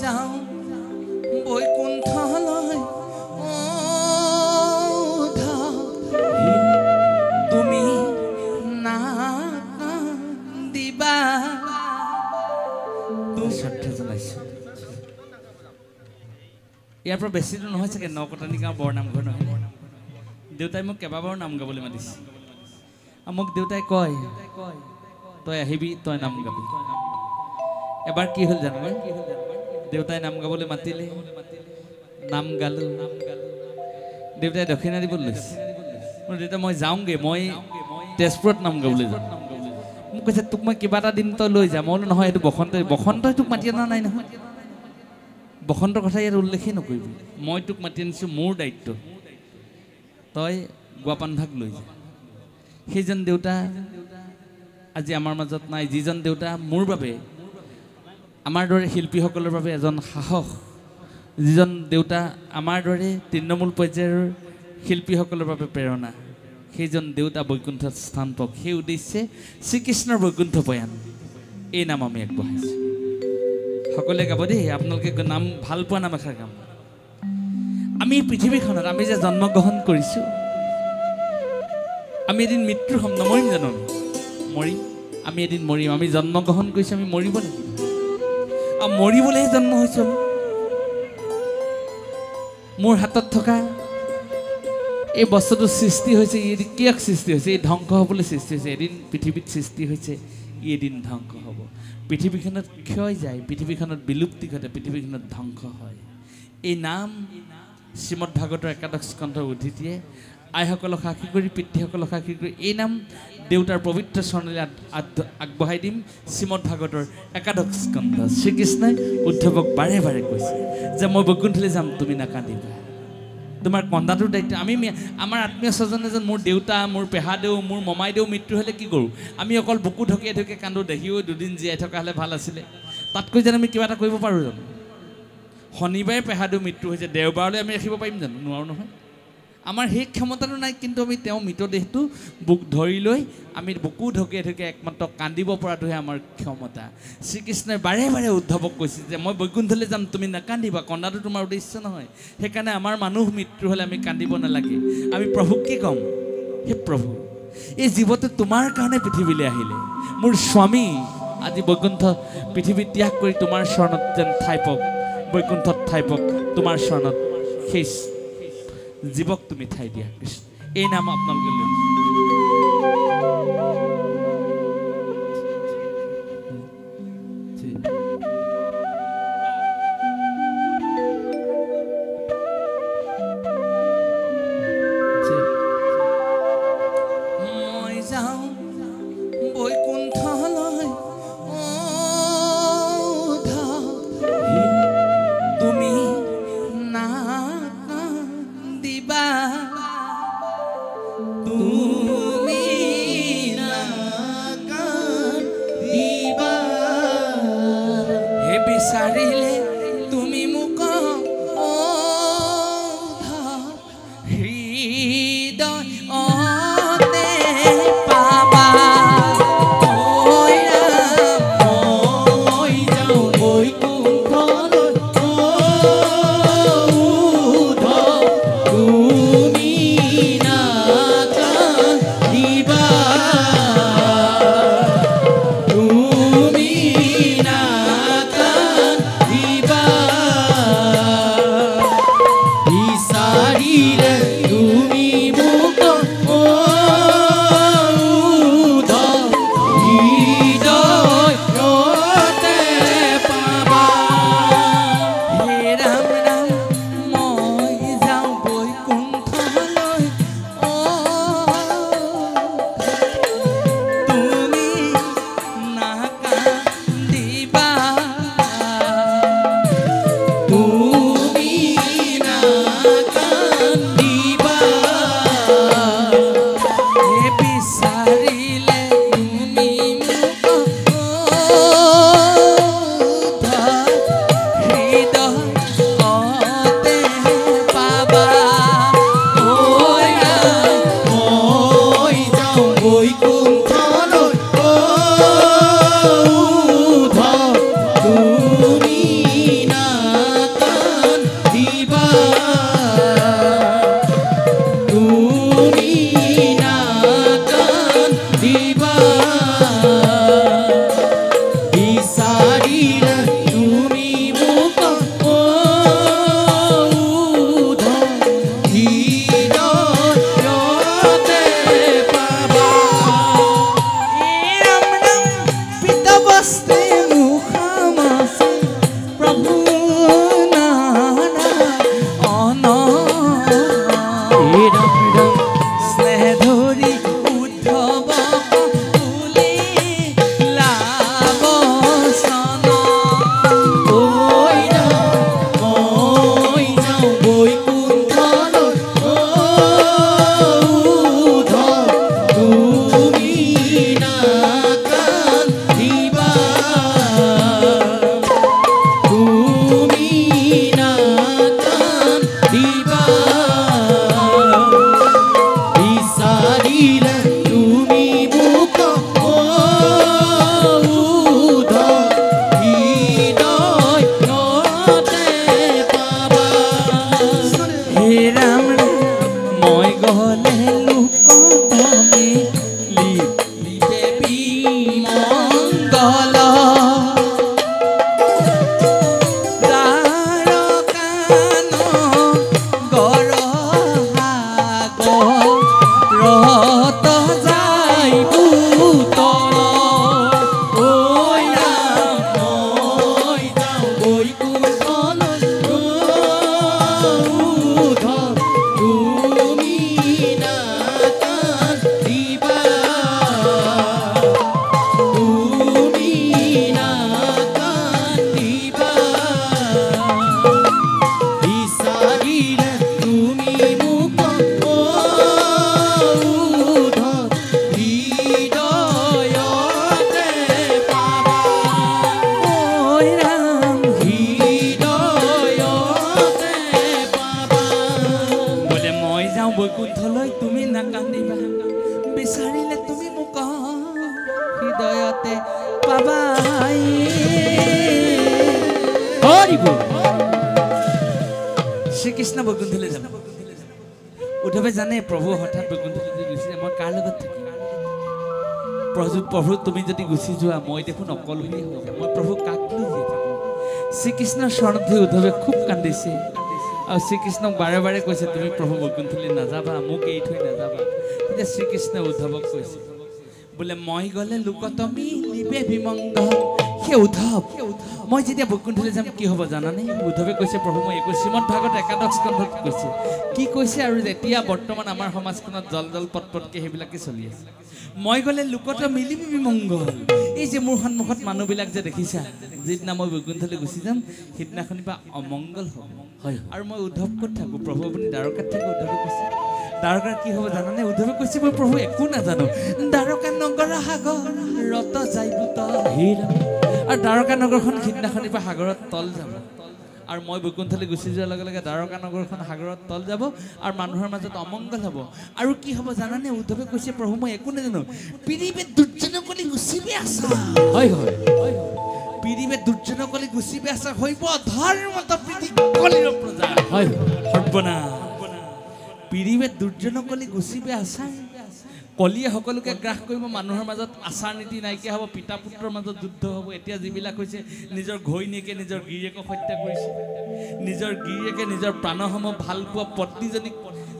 যাওঁ বৈকুণ্ঠলৈ তুমি নাকান্দিবা। শ্ৰদ্ধা জনাইছোঁ। ইয়াৰ পৰা বেছি দূৰ নহয় চাগে, নকটানি গাঁও বৰনামঘৰ নহয়। দেউতাই মোক কেইবাবাৰো নাম গাবলৈ মাতিছে। মোক দেউতাই কয় তই আহিবি, তই নাম গাবি। এবাৰ কি হ'ল জানো, দেউতাই নাম গাবলৈ মাতিলে, নাম গালোঁ। দেউতাই দক্ষিণা দিব লৈছে। মোৰ দেউতা মই যাওঁগৈ, মই তেজপুৰত নাম গাবলৈ যাওঁ। মোক কৈছে তোক মই কিবা এটা দিন তই লৈ যাম। মই বোলো নহয়, এইটো বসন্তই তোক মাতি অনা নাই নহয়। বসন্তৰ কথা ইয়াত উল্লেখেই নকৰিবি। মই তোক মাতি আনিছোঁ, মোৰ দায়িত্ব। তই গোৱাপানভাগ লৈ যা। সেইজন দেউতা আজি আমাৰ মাজত নাই, যিজন দেউতা মোৰ বাবে, আমাৰ দৰে শিল্পীসকলৰ বাবে এজন সাহস, যিজন দেউতা আমাৰ দৰে তৃণমূল পৰ্যায়ৰ শিল্পীসকলৰ বাবে প্ৰেৰণা, সেইজন দেউতা বৈকুণ্ঠত স্থান পাওক, সেই উদ্দেশ্যে শ্ৰীকৃষ্ণৰ বৈকুণ্ঠ বয়ান এই নাম আমি আগবঢ়াইছোঁ। সকলোৱে গাব দেই, আপোনালোকে নাম ভাল পোৱা নাম এষাৰ গাম। আমি পৃথিৱীখনত আমি যে জন্মগ্ৰহণ কৰিছোঁ, আমি এদিন মৃত্যুৰ হ'ম, নমৰিম জানো? মৰিম, আমি এদিন মৰিম। আমি জন্মগ্ৰহণ কৰিছোঁ, আমি মৰিব লাগিব। আৰু মৰিবলৈহে জন্ম হৈছোঁ। মোৰ হাতত থকা এই বস্তুটো সৃষ্টি হৈছে, ই কিয় সৃষ্টি হৈছে? এই ধ্বংস হ'বলৈ সৃষ্টি হৈছে। এদিন পৃথিৱীত সৃষ্টি হৈছে, ই এদিন ধ্বংস হ'ব। পৃথিৱীখনত ক্ষয় যায়, পৃথিৱীখনত বিলুপ্তি ঘটে, পৃথিৱীখনত ধ্বংস হয়। এই নাম শ্ৰীমদ ভাগৱতৰ একাদশ স্কন্ধৰ উদ্ধৃতিয়ে আইসকলক সাক্ষী কৰি, পিতৃসকলক সাক্ষী কৰি এই নাম দেউতাৰ পবিত্ৰ চৰণলৈ আগবঢ়াই দিম। শ্ৰীমদ ভাগৱতৰ একাদশ স্কন্ধ। শ্ৰীকৃষ্ণই উদ্ধৱক বাৰে বাৰে কৈছে যে মই বৈকুণ্ঠলৈ যাম, তুমি নাকান্দিবা। তোমাৰ কন্দাটোৰ দায়িত্ব। আমাৰ আত্মীয় স্বজন এজন, মোৰ দেউতা, মোৰ পেহাদেউ, মোৰ মমাইদেউ মৃত্যু হ'লে কি কৰোঁ? আমি অকল বুকু ঢকিয়াই ঢকিয়াই কান্দো, দেখিও দুদিন জীয়াই থকা হ'লে ভাল আছিলে। তাতকৈ যেন আমি কিবা এটা কৰিব পাৰোঁ জানো? শনিবাৰে পেহাদেউ মৃত্যু হৈছে, দেওবাৰলৈ আমি ৰাখিব পাৰিম জানো? নোৱাৰোঁ নহয়। আমাৰ সেই ক্ষমতাটো নাই, কিন্তু আমি তেওঁ মৃতদেহটো বুক ধৰি লৈ আমি বুকু ঢকিয়াই ঢকিয়াই একমাত্ৰ কান্দিব পৰাটোহে আমাৰ ক্ষমতা। শ্ৰীকৃষ্ণই বাৰে বাৰে উদ্ধৱক কৈছে যে মই বৈকুণ্ঠলৈ যাম, তুমি নাকান্দিবা। কন্দাটো তোমাৰ উদ্দেশ্য নহয়। সেইকাৰণে আমাৰ মানুহ মৃত্যু হ'লে আমি কান্দিব নালাগে। আমি প্ৰভুক কি ক'ম? হে প্ৰভু, এই জীৱটো তোমাৰ কাৰণে পৃথিৱীলৈ আহিলে। মোৰ স্বামী আজি বৈকুণ্ঠ পৃথিৱী ত্যাগ কৰি তোমাৰ চৰণত যেন ঠাই পাওক, বৈকুণ্ঠত ঠাই পাওক তোমাৰ চৰণত। সেই জীৱক তুমি ঠাই দিয়া কৃষ্ণ। এই নাম আপোনালোকে লৈ মই যাওঁ বৈকুণ্ঠলৈ তুমি নাকান্দিবা, তুমি নাকান্দিবা। হে বিচাৰিলে তুমি মোক হৃদয়তে পাবা। মই যাওঁ বৈকুণ্ঠলৈ তুমি নাকান্দিবা, তুমি নাকান্দিবা। শ্ৰীকৃষ্ণ বৈকুণ্ঠলৈ যাব উদ্ধৱে জানে প্ৰভু হঠাৎ বৈকুণ্ঠলৈ গুচি যায় মই কাৰ লগত থাকিম প্ৰভু তুমি যদি গুচি যোৱা মই দেখোন অকলশৰীয়া হৈ যাম মই প্ৰভু কাক লৈ জীয়াই থাকিম শ্ৰীকৃষ্ণৰ চৰণত ধৰি উদ্ধৱে খুব কান্দিছে আৰু শ্ৰীকৃষ্ণক বাৰে বাৰে কৈছে তুমি প্ৰভু বৈকুণ্ঠলৈ নাযাবা মোক এৰি থৈ নাযাবা তেতিয়া শ্ৰীকৃষ্ণই উদ্ধৱক কৈছে বোলে মই গ'লে লোকতমি নিবে বিমংগল সেই উদ্ধৱ মই যেতিয়া বৈকুণ্ঠলৈ যাম কি হ'ব জানানে উদ্ধৱে কৈছে প্ৰভু মই একো শ্ৰীমদ ভাগৱত একাদশ স্কন্ধত কৈছে কি কৈছে আৰু যেতিয়া বৰ্তমান আমাৰ সমাজখনত জল জল পটপটকৈ সেইবিলাকে চলি আছে মই গ'লে লোকত মিলিবি বিমংগল এই যে মোৰ সন্মুখত মানুহবিলাক যে দেখিছা যিদিনা মই বৈকুণ্ঠলৈ গুচি যাম সিদিনাখনিৰ পৰা অমংগল হ'ব হয় আৰু মই উদ্ধৱ ক'ত থাকোঁ প্ৰভু আপুনি দ্বাৰকাত থাকোঁ উদ্ধৱে কৈছে দ্বাৰকাৰ কি হ'ব জানানে উদ্ধৱে কৈছে মই প্ৰভু একো নাজানো দ্বাৰকা নগৰ সাগৰত যাই পুত হীৰা আৰু দ্বাৰকা নগৰখন সিদিনাখনিৰ পৰা সাগৰত তল যাব আৰু মই বৈকুণ্ঠলৈ গুচি যোৱাৰ লগে লগে দ্বাৰকা নগৰখন সাগৰত তল যাব আৰু মানুহৰ মাজত অমংগল হ'ব আৰু কি হ'ব জানানে উদ্ধৱে কৈছে প্ৰভু মই একো নাজানো পৃথিৱী দুৰ্জনকলি গুচিবি আছা হয় হয় পৃথিৱী দুৰ্জনকলি গুচিবি আছা হৈব ধৰ্মত পৃথিৱী কলিৰ প্ৰজা হয় সৰ্বনাশ পৃথিৱী দুৰ্জনকলি গুচিবি আছা কলিয়ে সকলোকে গ্ৰাস কৰিব মানুহৰ মাজত আচাৰ নীতি নাইকিয়া হ'ব পিতা পুত্ৰৰ মাজত যুদ্ধ হ'ব এতিয়া যিবিলাক হৈছে নিজৰ ঘৈণীয়েকে নিজৰ গিৰিয়েকক হত্যা কৰিছে নিজৰ গিৰিয়েকে নিজৰ প্ৰাণসমূহ ভাল পোৱা পত্নীজনীক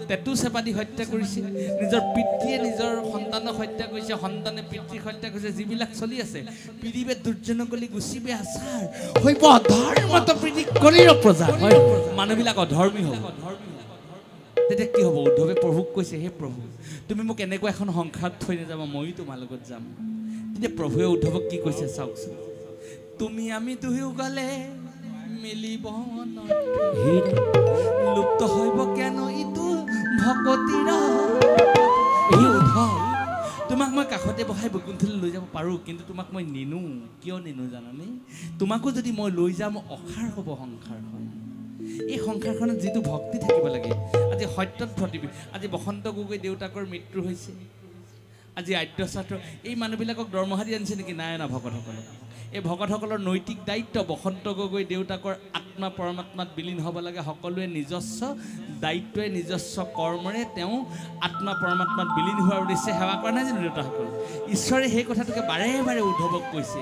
টেটু চেপা দি হত্যা কৰিছে নিজৰ পিতৃয়ে নিজৰ সন্তানক হত্যা কৰিছে সন্তানে পিতৃক হত্যা কৰিছে যিবিলাক চলি আছে পৃথিৱী দুৰ্জনকলি গুচিবি আচাৰ হৈব অধৰ্মত পৃথিৱী কলিৰ প্ৰজা হয় মানুহবিলাক অধৰ্মী হ'ব তেতিয়া কি হ'ব উদ্ধৱে প্ৰভুক কৈছে হে প্ৰভু তুমি মোক এনেকুৱা এখন সংসাৰত থৈ নাযাবা ময়ো তোমাৰ লগত যাম তেতিয়া প্ৰভুৱে উদ্ধৱক কি কৈছে চাওকচোন তুমি আমি দুয়ো গ'লে মিলিব লুপ্ত হৈব কেন ইটো ভকতিৰ এই উদ্ধৱ তোমাক মই কাষতে বহাই বৈকুণ্ঠলৈ লৈ যাব পাৰোঁ কিন্তু তোমাক মই নিনো কিয় নিনো জানানে তোমাকো যদি মই লৈ যাম অসাৰ হ'ব সংসাৰখন এই সংসাৰখনত যিটো ভক্তি থাকিব লাগে আজি সত্যত ভক্তিবি আজি বসন্ত গগৈ দেউতাকৰ মৃত্যু হৈছে আজি আদ্য ছাত্ৰ এই মানুহবিলাকক দৰমহা দি আনিছে নেকি নাই না ভকতসকলক এই ভকতসকলৰ নৈতিক দায়িত্ব বসন্ত গগৈ দেউতাকৰ আত্মা পৰমাত্মাত বিলীন হ'ব লাগে সকলোৱে নিজস্ব দায়িত্বই নিজস্ব কৰ্মৰে তেওঁ আত্মা পৰমাত্মাত বিলীন হোৱাৰ উদ্দেশ্যে সেৱা কৰা নাই জানো দেউতাসকল ঈশ্বৰে সেই কথাটোকে বাৰে বাৰে উদ্ধৱক কৈছে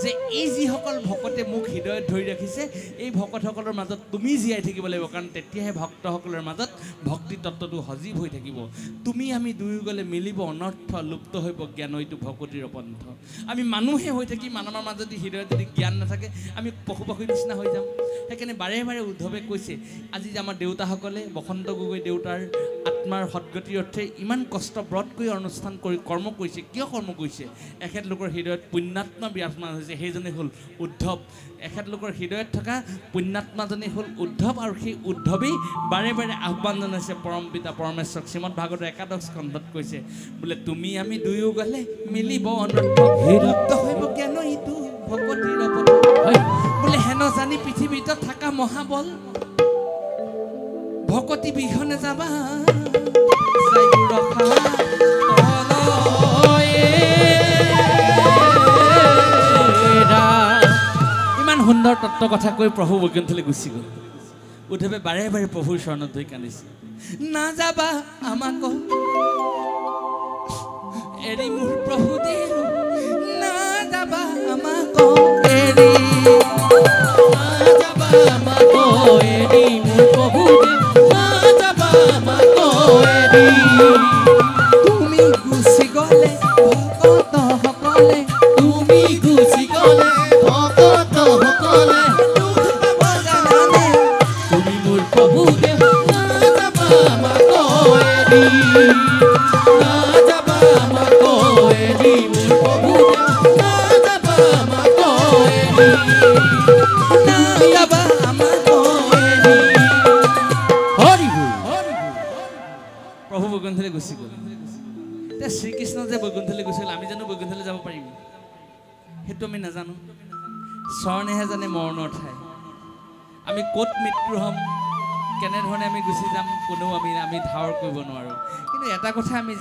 যে এই যিসকল ভকতে মোক হৃদয়ত ধৰি ৰাখিছে এই ভকতসকলৰ মাজত তুমি জীয়াই থাকিব লাগিব কাৰণ তেতিয়াহে ভক্তসকলৰ মাজত ভক্তি তত্ত্বটো সজীৱ হৈ থাকিব তুমি আমি দুয়ো গ'লে মিলিব অনৰ্থ লুপ্ত হৈব জ্ঞান এইটো ভকতিৰ পন্থ আমি মানুহে হৈ থাকি মানুহৰ মাজত হৃদয়ত যদি জ্ঞান নাথাকে আমি পশু পক্ষীৰ নিচিনা হৈ যাম সেইকাৰণে বাৰে বাৰে উদ্ধৱে কৈছে আজি যে আমাৰ দেউতাসকলে বসন্ত গগৈ দেউতাৰ আত্মাৰ সদ্গতিৰ অৰ্থে ইমান কষ্ট ব্ৰত কৰি অনুষ্ঠান কৰি কৰ্ম কৰিছে কিয় কৰ্ম কৰিছে এখেতলোকৰ হৃদয়ত পুণ্যাত্মা বিৰাজমান হৈছে সেইজনে হ'ল উদ্ধৱ এখেতলোকৰ হৃদয়ত থকা পুণ্যাত্মাজনে হ'ল উদ্ধৱ আৰু সেই উদ্ধৱেই বাৰে বাৰে আহ্বান জনাইছে পৰম পিতা পৰমেশ্বৰক শ্ৰীমদ ভাগৱত একাদশ স্কন্ধত কৈছে বোলে তুমি আমি দুয়ো গ'লে মিলিব অনৰ্থ লুপ্ত হৈব কেন ইটো ভকতিৰ পথ বোলে হেন জানি পৃথিৱীত থকা মহাবল ভকতি বিঘনে যাবা ইমান সুন্দৰ তত্ত্ব কথা কৈ প্ৰভু বৈকুণ্ঠলৈ গুচি গ'ল উদ্ধৱে বাৰে বাৰে প্ৰভুৰ চৰণত ধৰি কান্দিছে নাযাবা আমাক এৰি মোৰ প্ৰভু দেৱ নাযাবা আমাক এৰি নাযাবা আমাক এৰি মোৰ প্ৰভু দেৱ নাযাবা আমাক এৰি তুমি গুচি গ'লে ভকতসকলে তুমি গুচি গ'লে ভকতসকলে তুমি মোৰ প্ৰভু দেৱ নাযাবা আমাক এৰি নাযাবা আমাক এৰি মোৰ প্ৰভু দেৱ নাযাবা আমাক এৰি নাযাবা আমাক এৰি হৰি প্ৰভু বৈকুণ্ঠলৈ গুচি গ'ল এতিয়া শ্ৰীকৃষ্ণ যে বৈকুণ্ঠলৈ গুচি গ'ল আমি জানো বৈকুণ্ঠলৈ যাব পাৰিম সেইটো আমি নাজানো চৰণেহে জানে মৰণৰ ঠাই আমি ক'ত মৃত্যু হ'ম কেনেধৰণে আমি গুচি যাম কোনেও আমি ধাৰ কৰিব নোৱাৰোঁ কিন্তু এটা কথা আমি